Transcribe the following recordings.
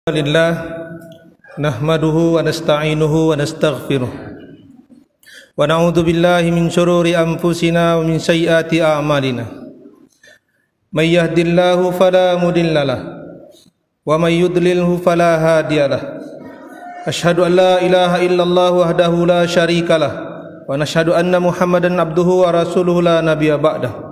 Alhamdulillah nahmaduhu wa nasta'inuhu wa nastaghfiruh wa na'udzu billahi min shururi anfusina wa min sayyiati a'malina may yahdihillahu fala mudhillalah wa may yudlilhu fala hadiyalah asyhadu an la ilaha illallah wahdahu la syarikalah wa nashhadu anna muhammadan abduhu wa rasuluhu la nabiyya ba'dah.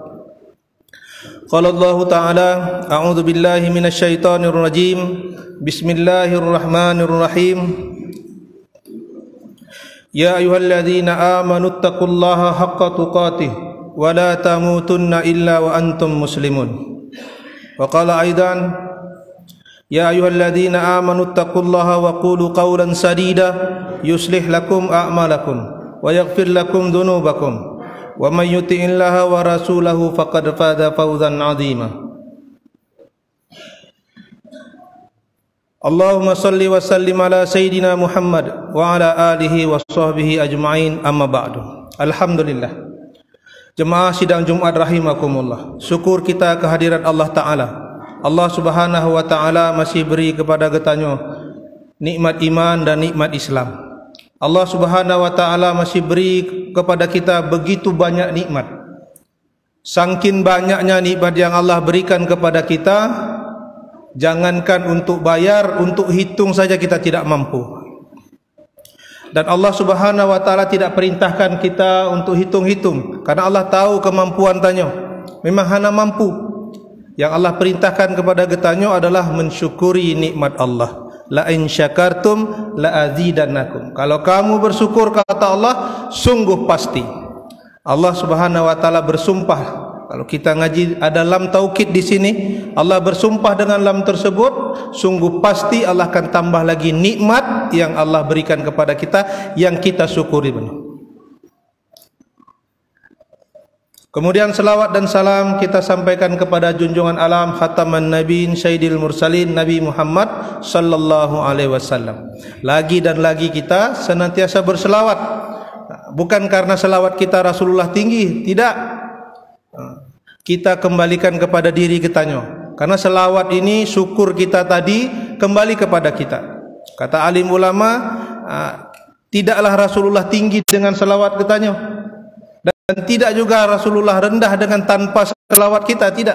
Qala Allah Ta'ala a'udzu billahi minasy syaithanir rajim. Bismillahirrahmanirrahim. Ya ayyuhalladzina amanu taqullaha haqqa tuqatih wa la tamutunna illa wa antum muslimun. Wa qala aidan ya ayyuhalladzina amanu taqullaha wa qulu qawlan sadida yuslih lakum a'malakum wa yaghfir lakum dhunubakum wa may yuti'illaha wa rasulahu faqad faza fawzan 'azima. Allahumma salli wa sallim ala sayyidina Muhammad wa ala alihi wa sahbihi ajma'in, amma ba'du. Alhamdulillah. Jemaah sidang Jumat rahimakumullah. Syukur kita kehadiran Allah Ta'ala. Allah Subhanahu wa Ta'ala masih beri kepada getanyo nikmat iman dan nikmat Islam. Allah Subhanahu wa Ta'ala masih beri kepada kita begitu banyak nikmat. Sangkin banyaknya nikmat yang Allah berikan kepada kita, jangankan untuk bayar, untuk hitung saja kita tidak mampu. Dan Allah Subhanahu wa Ta'ala tidak perintahkan kita untuk hitung-hitung, karena Allah tahu kemampuan tanyo. Memang hana mampu. Yang Allah perintahkan kepada getanyo adalah mensyukuri nikmat Allah. La in syakartum la azidannakum. Kalau kamu bersyukur, kata Allah, sungguh pasti. Allah Subhanahu wa Ta'ala bersumpah. Kalau kita ngaji ada lam taukid di sini, Allah bersumpah dengan lam tersebut, sungguh pasti Allah akan tambah lagi nikmat yang Allah berikan kepada kita yang kita syukuri benar. Kemudian selawat dan salam kita sampaikan kepada junjungan alam khataman nabiin sayyidil mursalin Nabi Muhammad sallallahu alaihi wasallam. Lagi dan lagi kita senantiasa berselawat. Bukan karena selawat kita Rasulullah tinggi, tidak. Kita kembalikan kepada diri kitanyo. Karena selawat ini syukur kita tadi kembali kepada kita. Kata alim ulama, tidaklah Rasulullah tinggi dengan selawat kitanyo. Dan tidak juga Rasulullah rendah dengan tanpa selawat kita, tidak.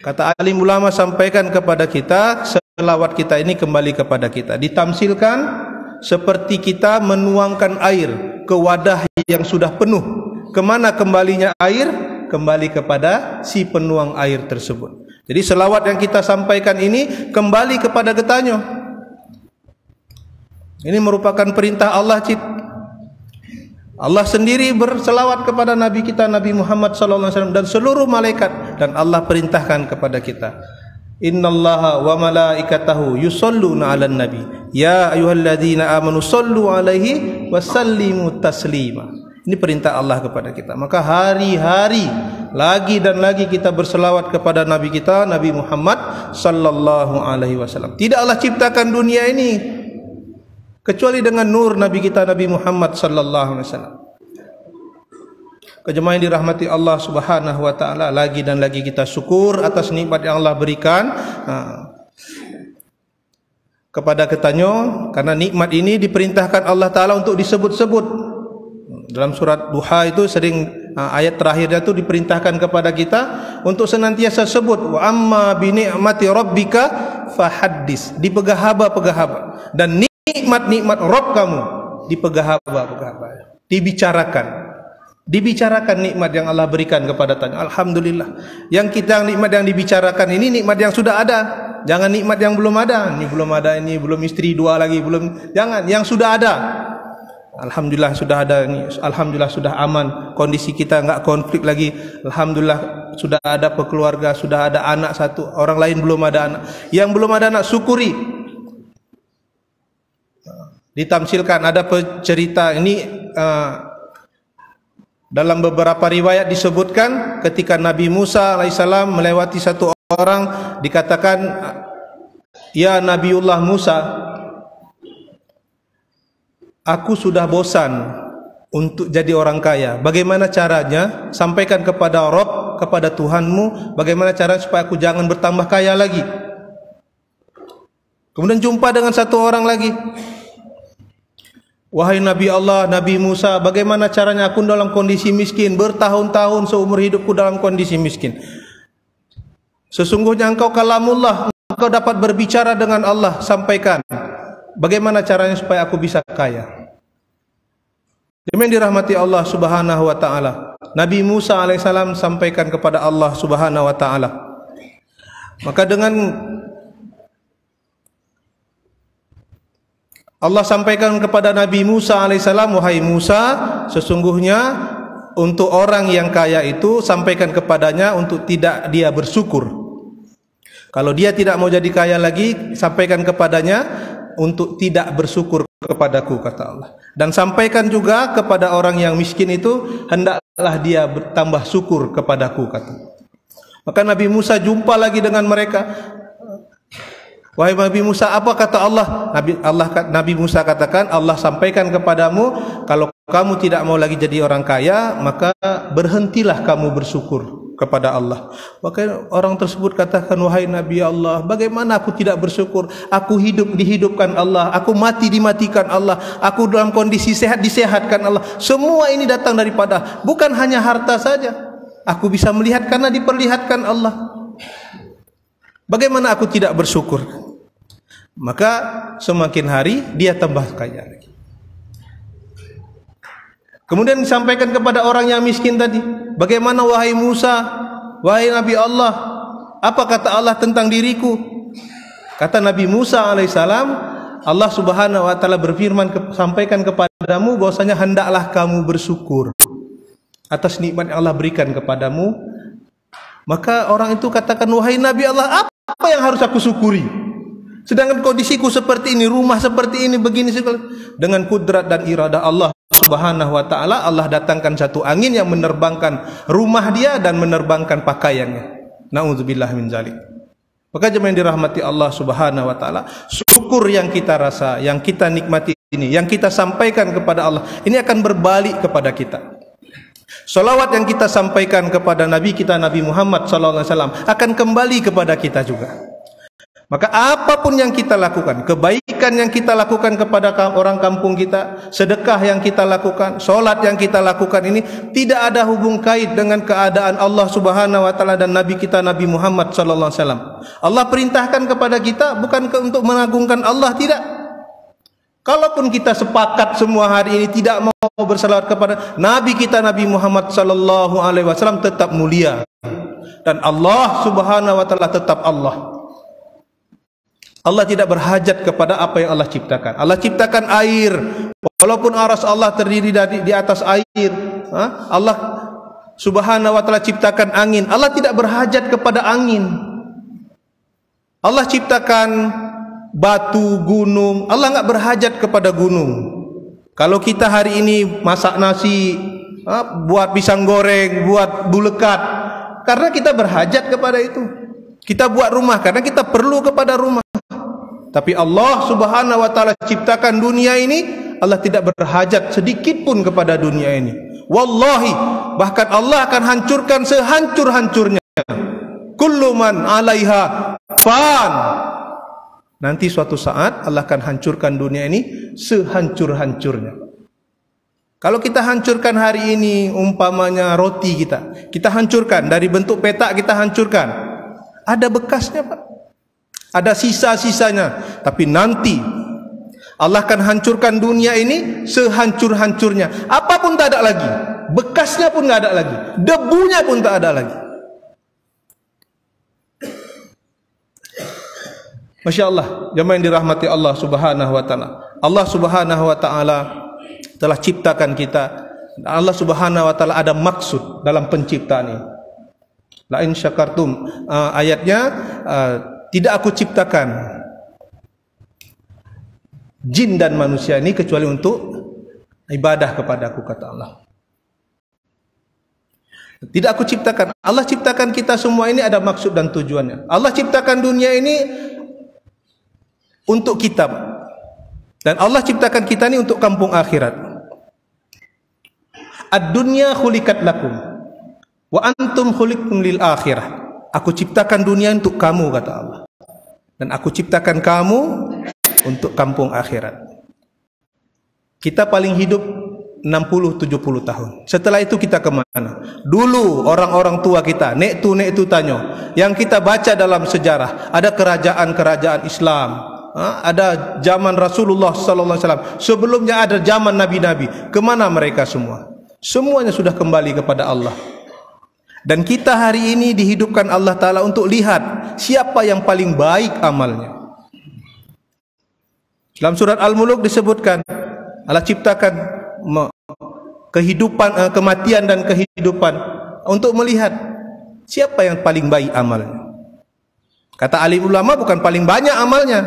Kata alim ulama sampaikan kepada kita, selawat kita ini kembali kepada kita. Ditamsilkan seperti kita menuangkan air ke wadah yang sudah penuh. Kemana kembalinya air? Kembali kepada si penuang air tersebut. Jadi selawat yang kita sampaikan ini kembali kepada getanyo. Ini merupakan perintah Allah, cip. Allah sendiri berselawat kepada Nabi kita Nabi Muhammad SAW dan seluruh malaikat, dan Allah perintahkan kepada kita, innallaha wa malaikatahu yusholluna 'alan nabi ya ayyuhalladzina amanu shollu 'alaihi wa sallimu taslima. Ini perintah Allah kepada kita. Maka hari-hari lagi dan lagi kita berselawat kepada Nabi kita Nabi Muhammad sallallahu alaihi wasallam. Tidak Allah ciptakan dunia ini kecuali dengan nur Nabi kita Nabi Muhammad sallallahu alaihi wasallam. Kejemaah yang dirahmati Allah Subhanahu wa Ta'ala, lagi dan lagi kita syukur atas nikmat yang Allah berikan kepada ketanyo, karena nikmat ini diperintahkan Allah Ta'ala untuk disebut-sebut. Dalam surat Duha itu sering ayat terakhirnya itu diperintahkan kepada kita untuk senantiasa sebut wa amma bi ni'mati rabbika fahaddis, dipegahaba-pegahaba, dan nikmat-nikmat Rabb kamu dipegahaba-pegahaba, dibicarakan nikmat yang Allah berikan kepada tanya. Alhamdulillah. Yang nikmat yang dibicarakan ini nikmat yang sudah ada. Jangan nikmat yang belum ada. Ini belum ada, ini belum istri dua lagi, belum. Jangan, yang sudah ada. Alhamdulillah sudah ada ini. Alhamdulillah sudah aman. Kondisi kita enggak konflik lagi. Alhamdulillah sudah ada keluarga, sudah ada anak satu. Orang lain belum ada anak. Yang belum ada anak syukuri. Ditamsilkan ada cerita ini dalam beberapa riwayat disebutkan ketika Nabi Musa alaihissalam melewati satu orang, dikatakan, ya Nabiullah Musa, aku sudah bosan untuk jadi orang kaya. Bagaimana caranya? Sampaikan kepada Rabb, kepada Tuhanmu, bagaimana cara supaya aku jangan bertambah kaya lagi. Kemudian jumpa dengan satu orang lagi. Wahai Nabi Allah, Nabi Musa, bagaimana caranya aku dalam kondisi miskin, bertahun-tahun seumur hidupku dalam kondisi miskin. Sesungguhnya engkau kalamullah, engkau dapat berbicara dengan Allah, sampaikan. Bagaimana caranya supaya aku bisa kaya? Demikian dirahmati Allah Subhanahu wa taala. Nabi Musa alaihissalam sampaikan kepada Allah Subhanahu wa taala. Maka dengan Allah sampaikan kepada Nabi Musa alaihissalam, wahai Musa, sesungguhnya untuk orang yang kaya itu sampaikan kepadanya untuk tidak dia bersyukur. Kalau dia tidak mau jadi kaya lagi, sampaikan kepadanya untuk tidak bersyukur kepadaku, kata Allah. Dan sampaikan juga kepada orang yang miskin itu, hendaklah dia bertambah syukur kepadaku, kata. Maka Nabi Musa jumpa lagi dengan mereka. Wahai Nabi Musa, apa kata Allah? Nabi Musa katakan, Allah sampaikan kepadamu, kalau kamu tidak mau lagi jadi orang kaya, maka berhentilah kamu bersyukur kepada Allah. Maka orang tersebut katakan, wahai Nabi Allah, bagaimana aku tidak bersyukur? Aku hidup dihidupkan Allah, aku mati dimatikan Allah, aku dalam kondisi sehat disehatkan Allah. Semua ini datang daripada, bukan hanya harta saja. Aku bisa melihat karena diperlihatkan Allah. Bagaimana aku tidak bersyukur? Maka semakin hari dia tambah kaya lagi. Kemudian disampaikan kepada orang yang miskin tadi, bagaimana wahai Musa, wahai Nabi Allah, apa kata Allah tentang diriku? Kata Nabi Musa alaihissalam, Allah Subhanahu wa taala berfirman, sampaikan kepadamu bahwasanya hendaklah kamu bersyukur atas nikmat yang Allah berikan kepadamu. Maka orang itu katakan, wahai Nabi Allah, apa yang harus aku syukuri? Sedangkan kondisiku seperti ini, rumah seperti ini, begini segala. Dengan kudrat dan iradah Allah Subhanahu wa taala, Allah datangkan satu angin yang menerbangkan rumah dia dan menerbangkan pakaiannya. Nauzubillah min zalik. Maka jemaah yang dirahmati Allah Subhanahu wa taala, syukur yang kita rasa, yang kita nikmati ini, yang kita sampaikan kepada Allah, ini akan berbalik kepada kita. Salawat yang kita sampaikan kepada Nabi kita Nabi Muhammad sallallahu alaihi wasallam akan kembali kepada kita juga. Maka apapun yang kita lakukan, kebaikan yang kita lakukan kepada orang kampung kita, sedekah yang kita lakukan, solat yang kita lakukan ini tidak ada hubung kait dengan keadaan Allah Subhanahu wa taala dan Nabi kita Nabi Muhammad sallallahu alaihi wasallam. Allah perintahkan kepada kita bukan untuk mengagungkan Allah, tidak. Kalaupun kita sepakat semua hari ini tidak mau bersalawat kepada Nabi kita Nabi Muhammad sallallahu alaihi wasallam, tetap mulia dan Allah Subhanahu wa taala tetap Allah. Allah tidak berhajat kepada apa yang Allah ciptakan. Allah ciptakan air, walaupun aras Allah terdiri di atas air. Allah Subhanahu wa taala ciptakan angin. Allah tidak berhajat kepada angin. Allah ciptakan batu, gunung. Allah enggak berhajat kepada gunung. Kalau kita hari ini masak nasi, buat pisang goreng, buat bulekat, karena kita berhajat kepada itu. Kita buat rumah karena kita perlu kepada rumah. Tapi Allah Subhanahu wa taala ciptakan dunia ini, Allah tidak berhajat sedikit pun kepada dunia ini. Wallahi, bahkan Allah akan hancurkan sehancur-hancurnya. Kullu man 'alaiha fan. Nanti suatu saat Allah akan hancurkan dunia ini sehancur-hancurnya. Kalau kita hancurkan hari ini, umpamanya roti kita hancurkan dari bentuk petak, kita hancurkan. Ada bekasnya, Pak. Ada sisa-sisanya, tapi nanti Allah akan hancurkan dunia ini sehancur-hancurnya. Apapun tak ada lagi, bekasnya pun tak ada lagi, debunya pun tak ada lagi. Masya Allah, jemaah yang dirahmati Allah Subhanahu wa taala. Allah Subhanahu wa taala telah ciptakan kita. Allah Subhanahu wa taala ada maksud dalam penciptaan ini. La in syakartum, ayatnya tidak aku ciptakan jin dan manusia ini kecuali untuk ibadah kepada aku, kata Allah. Tidak aku ciptakan. Allah ciptakan kita semua ini ada maksud dan tujuannya. Allah ciptakan dunia ini untuk kita, dan Allah ciptakan kita ini untuk kampung akhirat. Ad-dunya khuliqat lakum wa antum khuliqtum lil akhirah. Aku ciptakan dunia untuk kamu, kata Allah. dan aku ciptakan kamu untuk kampung akhirat. Kita paling hidup 60-70 tahun. Setelah itu kita kemana? Dulu orang-orang tua kita, nek tu tanyo, yang kita baca dalam sejarah, ada kerajaan-kerajaan Islam, ada zaman Rasulullah sallallahu alaihi wasallam, sebelumnya ada zaman nabi-nabi. Kemana mereka semua? Semuanya sudah kembali kepada Allah. Dan kita hari ini dihidupkan Allah Ta'ala untuk lihat siapa yang paling baik amalnya. Dalam surat Al-Muluk disebutkan, Allah ciptakan kehidupan, kematian dan kehidupan untuk melihat siapa yang paling baik amalnya. Kata alim ulama, bukan paling banyak amalnya.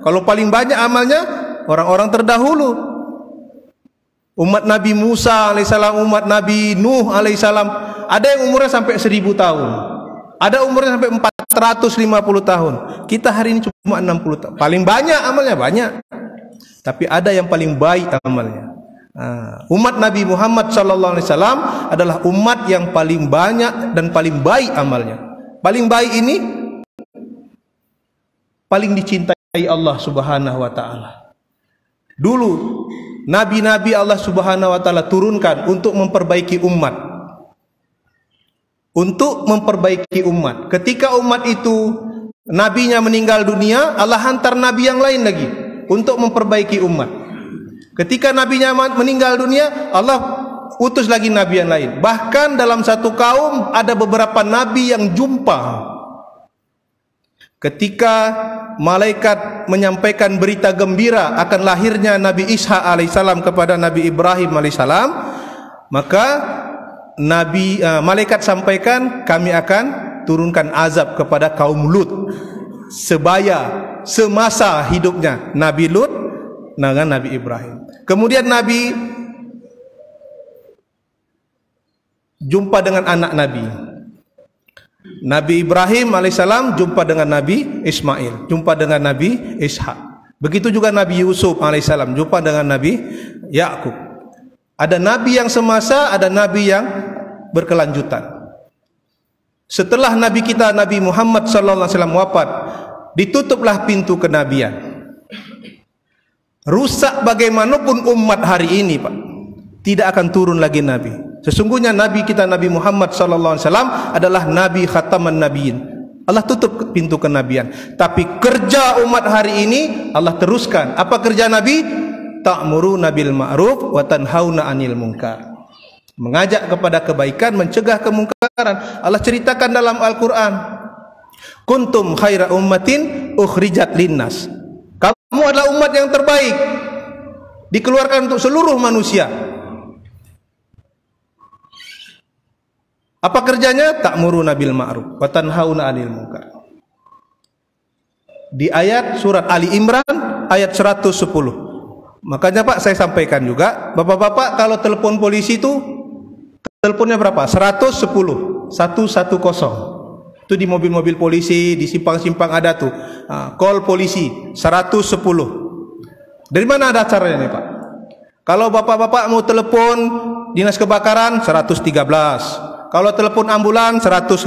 Kalau paling banyak amalnya orang-orang terdahulu, umat Nabi Musa alaihissalam, umat Nabi Nuh alaihissalam. Ada yang umurnya sampai 1000 tahun, ada umurnya sampai 450 tahun. Kita hari ini cuma 60 tahun. Paling banyak amalnya banyak, tapi ada yang paling baik amalnya. Umat Nabi Muhammad sallallahu alaihi wasallam adalah umat yang paling banyak dan paling baik amalnya. Paling baik ini paling dicintai Allah Subhanahu wa taala. Dulu nabi-nabi Allah Subhanahu wa taala turunkan untuk memperbaiki umat. Untuk memperbaiki umat. Ketika umat itu nabinya meninggal dunia, Allah hantar nabi yang lain lagi untuk memperbaiki umat. Ketika nabinya meninggal dunia, Allah utus lagi nabi yang lain. Bahkan dalam satu kaum ada beberapa nabi yang jumpa. Ketika malaikat menyampaikan berita gembira akan lahirnya Nabi Ishaq alaihissalam kepada Nabi Ibrahim alaihissalam, maka malaikat sampaikan, kami akan turunkan azab kepada kaum Lut semasa hidupnya Nabi Lut dengan Nabi Ibrahim. Kemudian Nabi jumpa dengan anak Nabi. Nabi Ibrahim alaihissalam jumpa dengan Nabi Ismail, jumpa dengan Nabi Ishaq. Begitu juga Nabi Yusuf alaihissalam jumpa dengan Nabi Yakub. Ada nabi yang semasa, ada nabi yang berkelanjutan. Setelah nabi kita Nabi Muhammad sallallahu alaihi wasallam wafat, ditutuplah pintu kenabian. Rusak bagaimanapun umat hari ini, Pak, tidak akan turun lagi nabi. Sesungguhnya nabi kita Nabi Muhammad sallallahu alaihi wasallam adalah nabi khataman nabiyyin. Allah tutup pintu kenabian. Tapi kerja umat hari ini Allah teruskan. Apa kerja nabi? Ta'muruna bil ma'ruf wa tanhauna 'anil munkar. Mengajak kepada kebaikan, mencegah kemungkaran. Allah ceritakan dalam Al-Qur'an, kuntum khaira ummatin ukhrijat linnas. Kamu adalah umat yang terbaik, dikeluarkan untuk seluruh manusia. Apa kerjanya? Ta'muruna bil ma'ruf wa tanhauna 'anil munkar. Di ayat surat Ali Imran ayat 110. Makanya Pak, saya sampaikan juga, Bapak-bapak kalau telepon polisi itu teleponnya berapa? 110 110. Itu di mobil-mobil polisi, di simpang-simpang ada tuh. Call polisi 110. Dari mana ada caranya nih, Pak? Kalau Bapak-bapak mau telepon dinas kebakaran 113. Kalau telepon ambulan 115.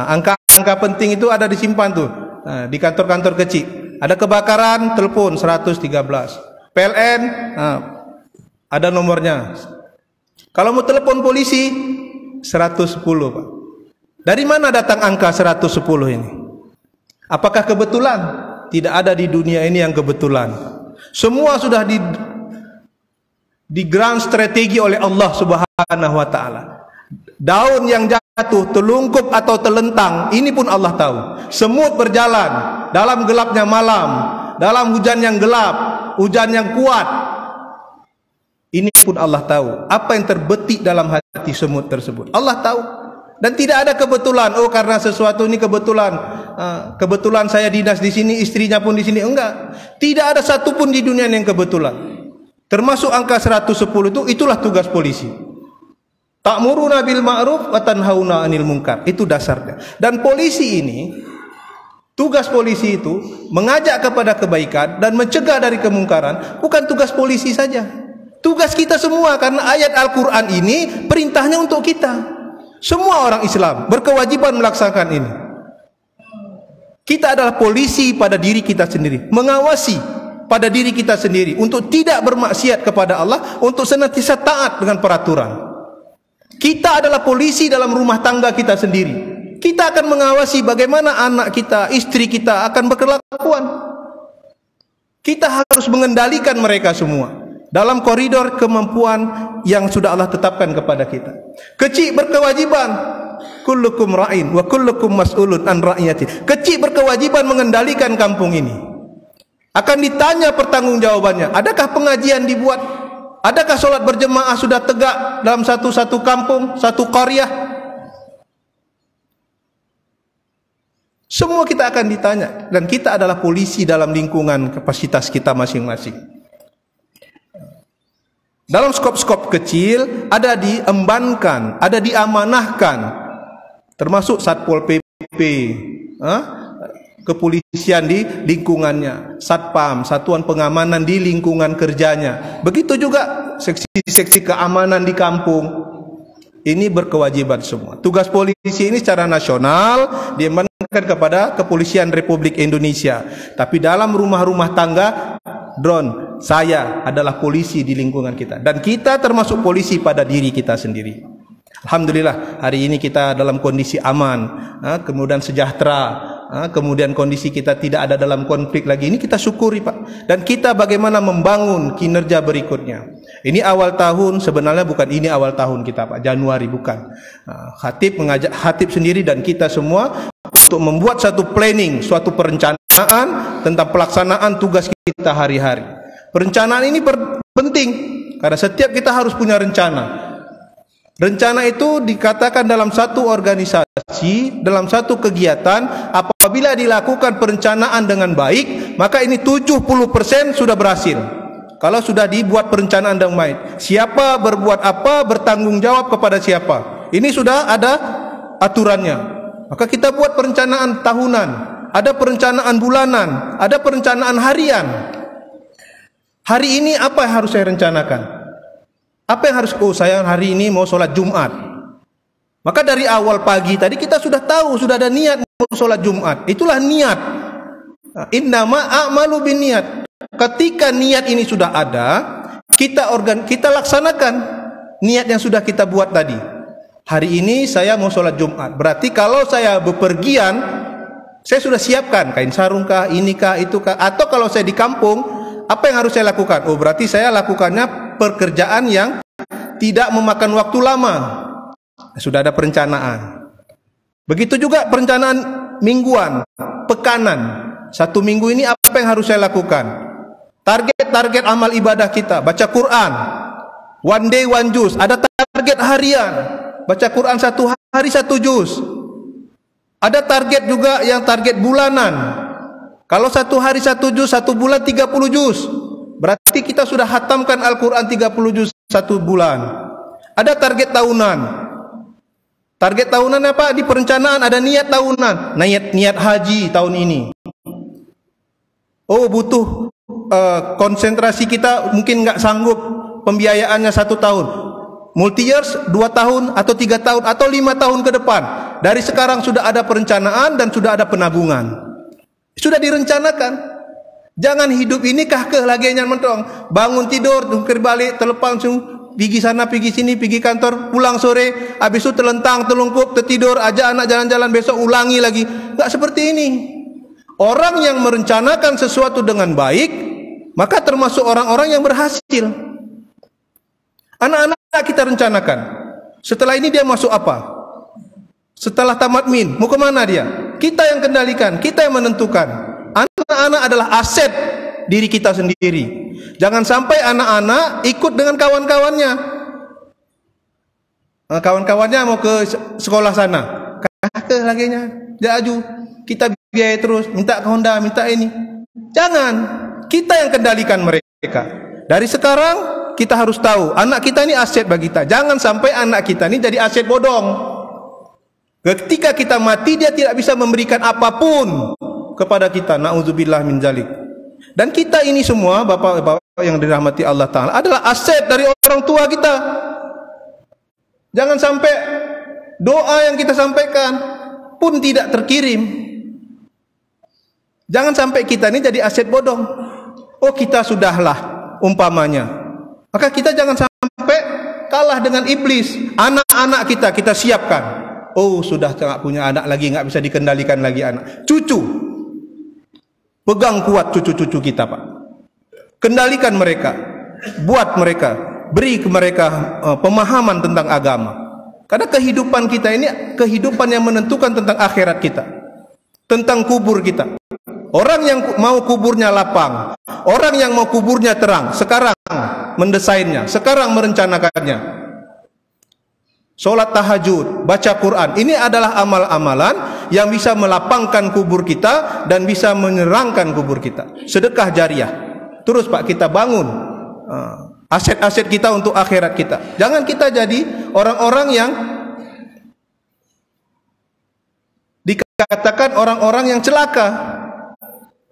Angka-angka penting itu ada disimpan tuh. Di kantor-kantor kecil. Ada kebakaran, telepon 113. PLN, ada nomornya. Kalau mau telepon polisi 110, Pak. Dari mana datang angka 110 ini? Apakah kebetulan? Tidak ada di dunia ini yang kebetulan. Semua sudah di grand strategi oleh Allah Subhanahu wa taala. Daun yang jatuh, telungkup atau telentang, ini pun Allah tahu. Semut berjalan dalam gelapnya malam, dalam hujan yang gelap, hujan yang kuat, ini pun Allah tahu. Apa yang terbetik dalam hati semut tersebut, Allah tahu. Dan tidak ada kebetulan. Oh, karena sesuatu ini kebetulan. Kebetulan saya dinas di sini, istrinya pun di sini. Enggak. Tidak ada satupun di dunia yang kebetulan. Termasuk angka 110 itu, itulah tugas polisi. Ta'muruna bil ma'ruf wa tanhauna 'anil munkar. Itu dasarnya. Dan polisi ini, tugas polisi itu mengajak kepada kebaikan dan mencegah dari kemungkaran. Bukan tugas polisi saja, tugas kita semua. Karena ayat Al-Quran ini perintahnya untuk kita. Semua orang Islam berkewajiban melaksanakan ini. Kita adalah polisi pada diri kita sendiri, mengawasi pada diri kita sendiri untuk tidak bermaksiat kepada Allah, untuk senantiasa taat dengan peraturan. Kita adalah polisi dalam rumah tangga kita sendiri. Kita akan mengawasi bagaimana anak kita, istri kita akan berkelakuan. Kita harus mengendalikan mereka semua dalam koridor kemampuan yang sudah Allah tetapkan kepada kita. Kecil berkewajiban, kullukum ra'in wa kullukum mas'ulun an ra'iyati. Kecil berkewajiban mengendalikan kampung ini. Akan ditanya pertanggungjawabannya. Adakah pengajian dibuat? Adakah solat berjemaah sudah tegak dalam satu kampung, satu qaryah? Semua kita akan ditanya, dan kita adalah polisi dalam lingkungan kapasitas kita masing-masing. Dalam skop-skop kecil ada diembankan, ada diamanahkan, termasuk Satpol PP, kepolisian di lingkungannya, Satpam, satuan pengamanan di lingkungan kerjanya. Begitu juga seksi-seksi keamanan di kampung. Ini berkewajiban semua. Tugas polisi ini secara nasional diamanahkan kepada Kepolisian Republik Indonesia. Tapi dalam rumah-rumah tangga, drone, saya adalah polisi di lingkungan kita. Dan kita termasuk polisi pada diri kita sendiri. Alhamdulillah, hari ini kita dalam kondisi aman, kemudian sejahtera, kemudian kondisi kita tidak ada dalam konflik lagi. Ini kita syukuri, Pak. Dan kita bagaimana membangun kinerja berikutnya. Ini awal tahun, sebenarnya bukan ini awal tahun kita, Pak, Januari, bukan. Khatib mengajak khatib sendiri dan kita semua untuk membuat satu planning, suatu perencanaan tentang pelaksanaan tugas kita hari-hari. Perencanaan ini penting karena setiap kita harus punya rencana. Rencana itu dikatakan dalam satu organisasi, dalam satu kegiatan, apabila dilakukan perencanaan dengan baik, maka ini 70% sudah berhasil. Kalau sudah dibuat perencanaan dengan baik, siapa berbuat apa, bertanggung jawab kepada siapa. Ini sudah ada aturannya. Maka kita buat perencanaan tahunan, ada perencanaan bulanan, ada perencanaan harian. Hari ini apa yang harus saya rencanakan? Apa yang harus, saya hari ini mau sholat Jumat. Maka dari awal pagi tadi kita sudah tahu, sudah ada niat mau sholat Jumat. Itulah niat. Innama a'malu binniat. Ketika niat ini sudah ada, kita laksanakan niat yang sudah kita buat tadi. Hari ini saya mau sholat Jumat. Berarti kalau saya bepergian, saya sudah siapkan kain sarung kah, inikah, itukah. Atau kalau saya di kampung, apa yang harus saya lakukan? Oh, berarti saya lakukannya pekerjaan yang tidak memakan waktu lama. Sudah ada perencanaan. Begitu juga perencanaan mingguan, pekanan. Satu minggu ini apa yang harus saya lakukan? Target amal ibadah kita, baca Quran, one day one juz. Ada target harian, baca Quran satu hari satu juz. Ada target juga yang target bulanan. Kalau satu hari satu juz, satu bulan 30 juz. Berarti kita sudah hatamkan Al-Quran 30 juz satu bulan. Ada target tahunan. Target tahunan apa? Di perencanaan ada niat tahunan. Niat haji tahun ini. Oh, butuh konsentrasi kita mungkin nggak sanggup pembiayaannya 1 tahun. Multi years 2 tahun atau 3 tahun atau 5 tahun ke depan. Dari sekarang sudah ada perencanaan dan sudah ada penabungan. Sudah direncanakan. Jangan hidup ini kahkeh lagi nyan mentong. Bangun tidur, jungkir balik, telepon pergi sana, pergi sini, pergi kantor, pulang sore, habis itu telentang, telungkup, tertidur, ajak anak jalan-jalan, besok ulangi lagi. Enggak seperti ini. Orang yang merencanakan sesuatu dengan baik, maka termasuk orang-orang yang berhasil. Anak-anak kita rencanakan. Setelah ini dia masuk apa? Setelah tamat min, mau kemana dia? Kita yang kendalikan, kita yang menentukan. Anak-anak adalah aset diri kita sendiri. Jangan sampai anak-anak ikut dengan kawan-kawannya. Kawan-kawannya mau ke sekolah sana, kakek laginya, jaju. Kita biaya terus, minta ke Honda, minta ini. Jangan, kita yang kendalikan mereka. Dari sekarang kita harus tahu, anak kita ini aset bagi kita. Jangan sampai anak kita ini jadi aset bodong. Ketika kita mati, dia tidak bisa memberikan apapun kepada kita. Na'udzubillah min dzalik. Dan kita ini semua, bapak-bapak yang dirahmati Allah Ta'ala, adalah aset dari orang tua kita. Jangan sampai doa yang kita sampaikan pun tidak terkirim. Jangan sampai kita ini jadi aset bodong. Oh, kita sudahlah umpamanya. Maka kita jangan sampai kalah dengan iblis. Anak-anak kita siapkan. Oh, sudah tak punya anak lagi, enggak bisa dikendalikan lagi anak. Cucu. Pegang kuat cucu-cucu kita, Pak. Kendalikan mereka. Buat mereka, beri ke mereka pemahaman tentang agama. Karena kehidupan kita ini kehidupan yang menentukan tentang akhirat kita. Tentang kubur kita. Orang yang mau kuburnya lapang, orang yang mau kuburnya terang, sekarang mendesainnya, sekarang merencanakannya. Solat tahajud, baca Quran, ini adalah amal-amalan yang bisa melapangkan kubur kita dan bisa menerangkan kubur kita. Sedekah jariah. Terus Pak, kita bangun aset-aset kita untuk akhirat kita. Jangan kita jadi orang-orang yang dikatakan orang-orang yang celaka.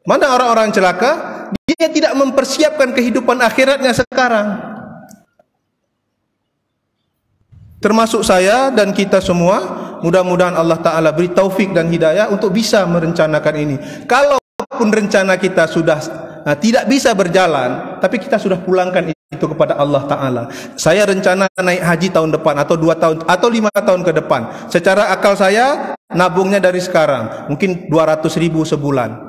Mana orang-orang celaka? Dia tidak mempersiapkan kehidupan akhiratnya sekarang. Termasuk saya dan kita semua, mudah-mudahan Allah Ta'ala beri taufik dan hidayah untuk bisa merencanakan ini. Kalaupun rencana kita sudah tidak bisa berjalan, tapi kita sudah pulangkan itu kepada Allah Ta'ala. Saya rencana naik haji tahun depan, atau 2 tahun, atau 5 tahun ke depan. Secara akal saya, nabungnya dari sekarang, mungkin 200.000 sebulan.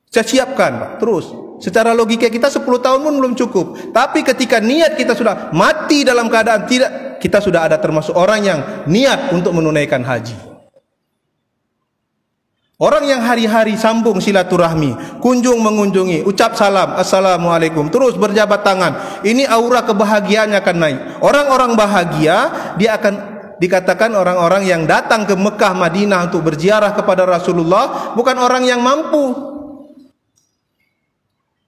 Saya siapkan, Pak. Terus, secara logika kita 10 tahun pun belum cukup. Tapi ketika niat kita sudah mati dalam keadaan tidak, kita sudah ada termasuk orang yang niat untuk menunaikan haji. Orang yang hari-hari sambung silaturahmi, kunjung mengunjungi, ucap salam, assalamualaikum, terus berjabat tangan. Ini aura kebahagiaannya akan naik. Orang-orang bahagia, dia akan dikatakan orang-orang yang datang ke Mekah, Madinah untuk berziarah kepada Rasulullah, bukan orang yang mampu.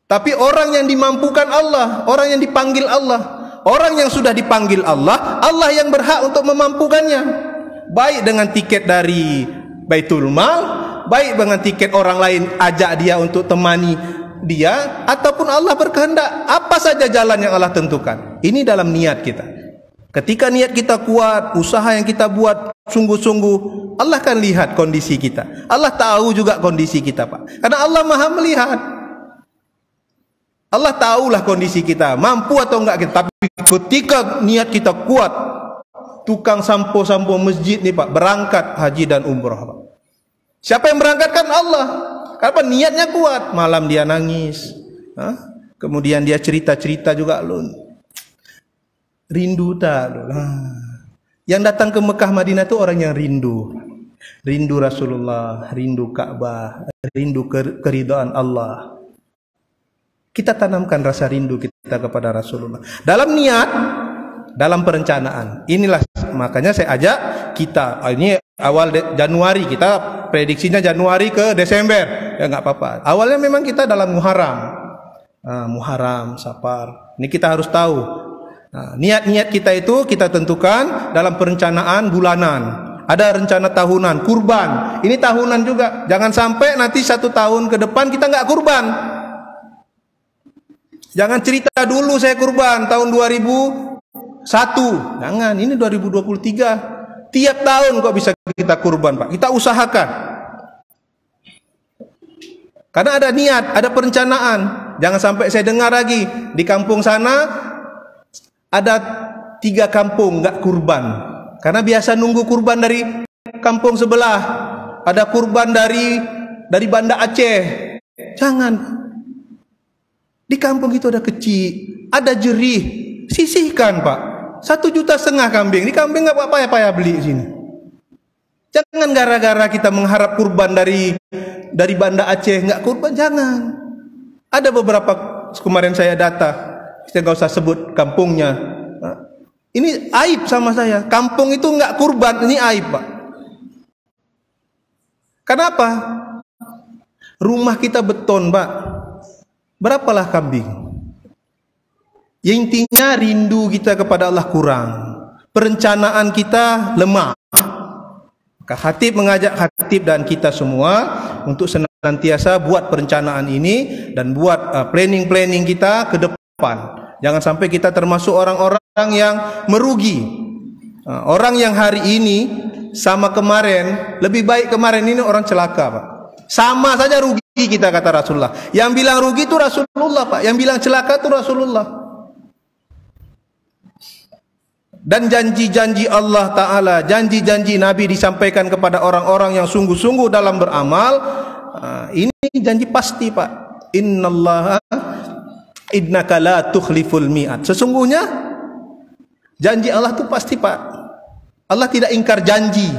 Tapi orang yang dimampukan Allah, orang yang dipanggil Allah. Orang yang sudah dipanggil Allah, Allah yang berhak untuk memampukannya. Baik dengan tiket dari Baitul Mal, baik dengan tiket orang lain ajak dia untuk temani dia, ataupun Allah berkehendak, apa saja jalan yang Allah tentukan. Ini dalam niat kita. Ketika niat kita kuat, usaha yang kita buat sungguh-sungguh, Allah akan lihat kondisi kita. Allah tahu juga kondisi kita, Pak. Karena Allah Maha melihat. Allah tahulah kondisi kita, mampu atau enggak kita. Tapi ketika niat kita kuat, tukang sampo-sampo masjid nih Pak, berangkat haji dan umrah, Pak. Siapa yang berangkatkan? Allah. Karena niatnya kuat. Malam dia nangis, kemudian dia cerita-cerita juga, Lun, rindu tak? Yang datang ke Mekah Madinah itu orang yang rindu Rasulullah, rindu Ka'bah, rindu keridhaan Allah. Kita tanamkan rasa rindu kita kepada Rasulullah dalam niat, dalam perencanaan. Inilah makanya saya ajak kita, ini awal Januari, kita prediksinya Januari ke Desember, ya nggak apa-apa. Awalnya memang kita dalam Muharram, Safar. Ini kita harus tahu. Niat-niat kita itu kita tentukan dalam perencanaan bulanan. Ada rencana tahunan, kurban. Ini tahunan juga. Jangan sampai nanti 1 tahun ke depan kita nggak kurban. Jangan cerita dulu saya kurban tahun 2001. Jangan, ini 2023. Tiap tahun kok bisa kita kurban, Pak. Kita usahakan. Karena ada niat, ada perencanaan. Jangan sampai saya dengar lagi di kampung sana ada 3 kampung nggak kurban. Karena biasa nunggu kurban dari kampung sebelah. Ada kurban dari Banda Aceh. Jangan. Di kampung itu ada kecil, ada jerih, sisihkan Pak. 1,5 juta kambing, di kambing nggak payah-payah beli sini. Jangan gara-gara kita mengharap kurban dari Banda Aceh nggak kurban, jangan. Ada beberapa kemarin saya data, saya nggak usah sebut kampungnya. Ini aib sama saya. Kampung itu nggak kurban, ini aib Pak. Kenapa? Rumah kita beton Pak. Berapalah kambing? Ya intinya rindu kita kepada Allah kurang. Perencanaan kita lemah. Maka Khatib mengajak Khatib dan kita semua untuk senantiasa buat perencanaan ini dan buat planning-planning kita ke depan. Jangan sampai kita termasuk orang-orang yang merugi. Orang yang hari ini sama kemarin, lebih baik kemarin ini orang celaka Pak. Sama saja rugi kita, kata Rasulullah. Yang bilang rugi itu Rasulullah, Pak. Yang bilang celaka itu Rasulullah. Dan janji-janji Allah Ta'ala, janji-janji Nabi disampaikan kepada orang-orang yang sungguh-sungguh dalam beramal. Ini janji pasti, Pak. Innallaha innaka la tukhliful mi'ad. Sesungguhnya janji Allah itu pasti, Pak. Allah tidak ingkar janji.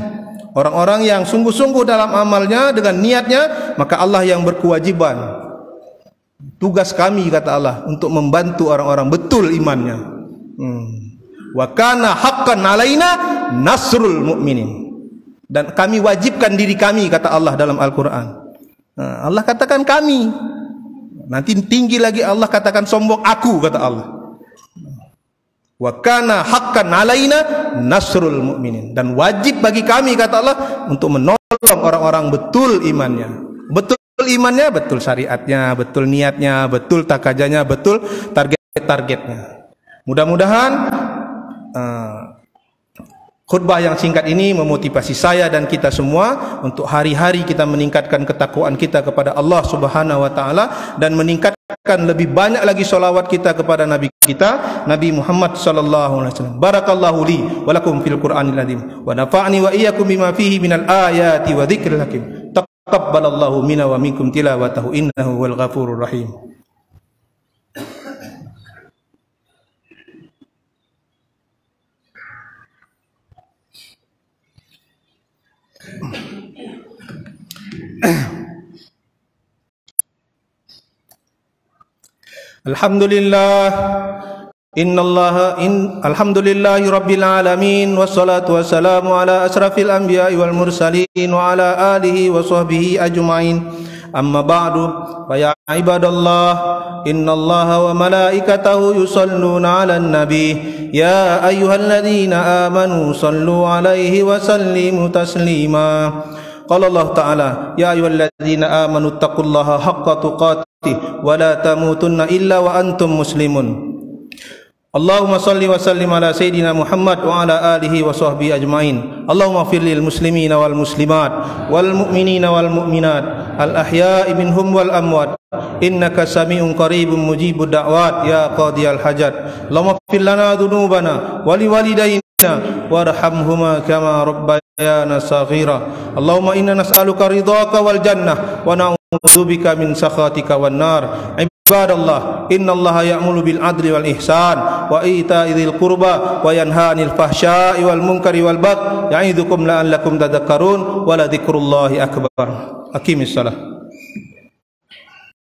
Orang-orang yang sungguh-sungguh dalam amalnya dengan niatnya, maka Allah yang berkewajiban. Tugas kami, kata Allah, untuk membantu orang-orang betul imannya. Wa kana haqqan alaina nasrul mu'minin. Dan kami wajibkan diri kami, kata Allah dalam Al-Quran. Allah katakan kami. Nanti tinggi lagi Allah katakan sombong aku, kata Allah. Wa kana haqqan alaina nasrul mu'minin. Dan wajib bagi kami, kata Allah, untuk menolong orang-orang betul imannya. Betul imannya, betul syariatnya, betul niatnya, betul takajanya, betul target-targetnya. Mudah-mudahan khutbah yang singkat ini memotivasi saya dan kita semua untuk hari-hari kita meningkatkan ketakwaan kita kepada Allah Subhanahu wa taala dan meningkatkan lebih banyak lagi selawat kita kepada Nabi kita, Nabi Muhammad sallallahu alaihi wasallam. Barakallahu li wa lakum fil Qur'anil azim wa nafa'ani wa iyyakum bima fihi minal ayati wa dzikril hakim. Taqabbalallahu minna wa minkum tilawatahu innahu wal ghafurur rahim. Alhamdulillah alhamdulillahi rabbil alamin wassalatu wassalamu ala asrafil anbiya'i wal mursalin wa ala alihi wa sahbihi ajma'in. Amma ba'du, fa ya ibadallah, innallaha wa malaikatahu yusalluna 'alan nabi ya ayyuhalladzina amanu sallu 'alaihi wa sallimu taslima. Qala Allah Ta'ala, ya ayyuhalladzina amanu taqullaha haqqa tuqatih wa la tamutunna illa wa antum muslimun. Allahumma salli wa sallim ala sayyidina Muhammad wa ala alihi wa sahbihi ajma'in. Allahumma ighfir lil muslimina wal muslimat wal mu'minina wal mu'minat al ahya'i minhum wal amwat innaka sami'un qaribun mujibud da'wat ya qadiyal hajat. Allahumma ighfir lana dhunubana wa li walidayna warhamhuma kama rabbayana saghira. Allahumma inna nas'aluka ridhaka wal jannah wa na'udzubika min sakhatika wan nar. Ibadallah, innallaha ya'muru bil adli wal ihsan wa ita'i dzil qurba wa yanha 'anil fahsya'i wal munkari wal baghi ya'idzukum la'allakum tadhakkarun wa la dzikrullahi akbar. Aqimissalah.